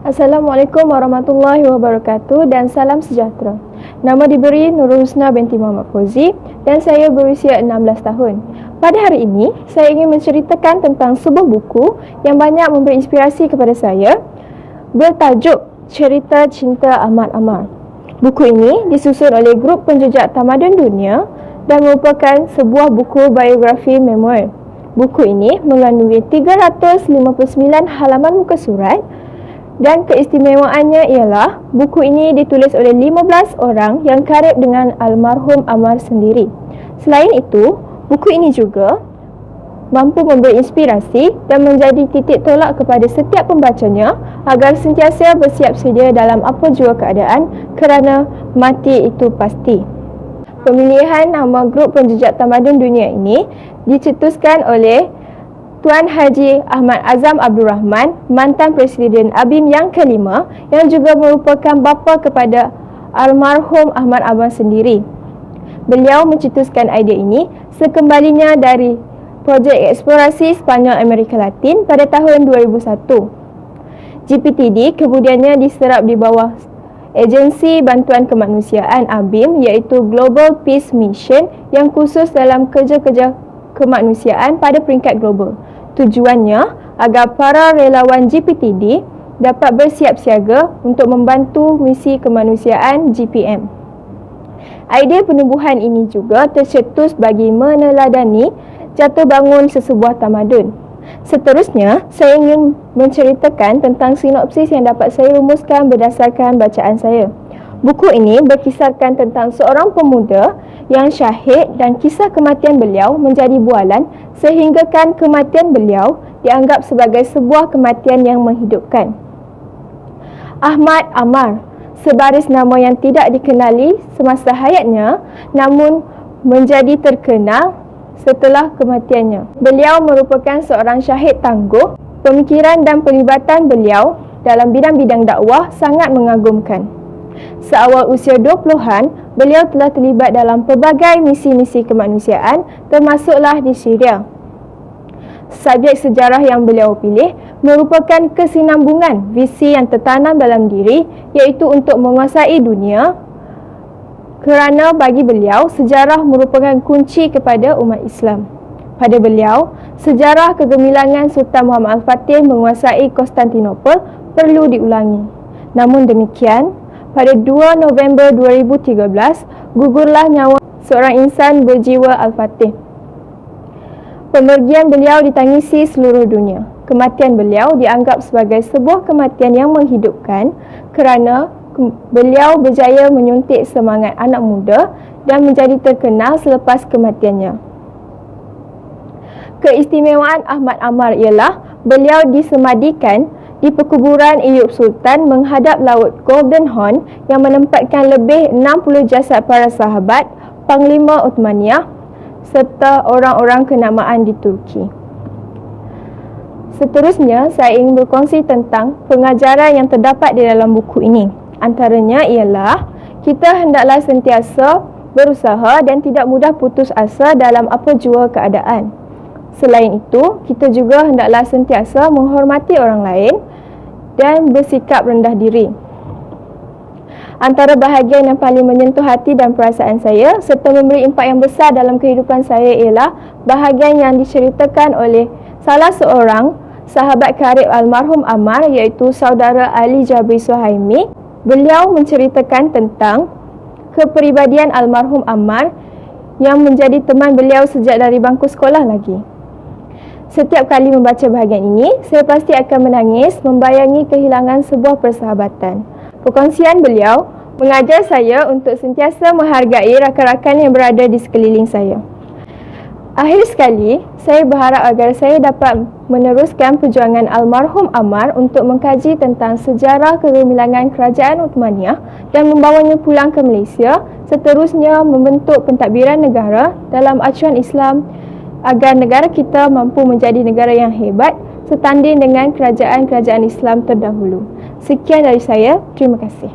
Assalamualaikum warahmatullahi wabarakatuh dan salam sejahtera. Nama diberi Nurul Husna binti Muhammad Fauzi dan saya berusia 16 tahun. Pada hari ini, saya ingin menceritakan tentang sebuah buku yang banyak memberi inspirasi kepada saya bertajuk Cerita Cinta Ahmad Ammar. Buku ini disusun oleh grup penjejak tamadun dunia dan merupakan sebuah buku biografi memoir. Buku ini mengandungi 359 halaman muka surat dan keistimewaannya ialah buku ini ditulis oleh 15 orang yang karib dengan almarhum Ammar sendiri. Selain itu, buku ini juga mampu memberi inspirasi dan menjadi titik tolak kepada setiap pembacanya agar sentiasa bersiap sedia dalam apa jua keadaan kerana mati itu pasti. Pemilihan nama grup penjejak tamadun dunia ini dicetuskan oleh Tuan Haji Ahmad Azam Abdul Rahman, mantan Presiden ABIM yang kelima yang juga merupakan bapa kepada almarhum Ahmad Ammar sendiri. Beliau mencetuskan idea ini sekembalinya dari projek eksplorasi Sepanyol Amerika Latin pada tahun 2001. GPTD kemudiannya diserap di bawah Agensi Bantuan Kemanusiaan ABIM iaitu Global Peace Mission yang khusus dalam kerja-kerja kemanusiaan pada peringkat global. Tujuannya agar para relawan GPTD dapat bersiap siaga untuk membantu misi kemanusiaan GPM. Idea penubuhan ini juga tercetus bagi meneladani jatuh bangun sesebuah tamadun. Seterusnya, saya ingin menceritakan tentang sinopsis yang dapat saya rumuskan berdasarkan bacaan saya. Buku ini berkisarkan tentang seorang pemuda yang syahid dan kisah kematian beliau menjadi bualan sehinggakan kematian beliau dianggap sebagai sebuah kematian yang menghidupkan. Ahmad Ammar, sebaris nama yang tidak dikenali semasa hayatnya namun menjadi terkenal setelah kematiannya. Beliau merupakan seorang syahid tangguh. Pemikiran dan pelibatan beliau dalam bidang-bidang dakwah sangat mengagumkan. Seawal usia 20-an, beliau telah terlibat dalam pelbagai misi-misi kemanusiaan termasuklah di Syria. Subjek sejarah yang beliau pilih merupakan kesinambungan visi yang tertanam dalam diri iaitu untuk menguasai dunia kerana bagi beliau sejarah merupakan kunci kepada umat Islam. Pada beliau, sejarah kegemilangan Sultan Muhammad Al-Fatih menguasai Konstantinopel perlu diulangi. Namun demikian, pada 2 November 2013, gugurlah nyawa seorang insan berjiwa Al-Fatih. Pemergian beliau ditangisi seluruh dunia. Kematian beliau dianggap sebagai sebuah kematian yang menghidupkan kerana beliau berjaya menyuntik semangat anak muda dan menjadi terkenal selepas kematiannya. Keistimewaan Ahmad Ammar ialah beliau disemadikan di perkuburan Eyub Sultan menghadap Laut Golden Horn yang menempatkan lebih 60 jasad para sahabat, Panglima Uthmaniyah serta orang-orang kenamaan di Turki. Seterusnya, saya ingin berkongsi tentang pengajaran yang terdapat di dalam buku ini. Antaranya ialah kita hendaklah sentiasa berusaha dan tidak mudah putus asa dalam apa jua keadaan. Selain itu, kita juga hendaklah sentiasa menghormati orang lain dan bersikap rendah diri. Antara bahagian yang paling menyentuh hati dan perasaan saya serta memberi impak yang besar dalam kehidupan saya ialah bahagian yang diceritakan oleh salah seorang sahabat karib almarhum Ammar iaitu saudara Ali Jabri Suhaimi. Beliau menceritakan tentang kepribadian almarhum Ammar yang menjadi teman beliau sejak dari bangku sekolah lagi. Setiap kali membaca bahagian ini, saya pasti akan menangis membayangi kehilangan sebuah persahabatan. Perkongsian beliau mengajar saya untuk sentiasa menghargai rakan-rakan yang berada di sekeliling saya. Akhir sekali, saya berharap agar saya dapat meneruskan perjuangan almarhum Ammar untuk mengkaji tentang sejarah kegemilangan Kerajaan Uthmaniyah dan membawanya pulang ke Malaysia, seterusnya membentuk pentadbiran negara dalam acuan Islam agar negara kita mampu menjadi negara yang hebat setanding dengan kerajaan-kerajaan Islam terdahulu. Sekian dari saya, terima kasih.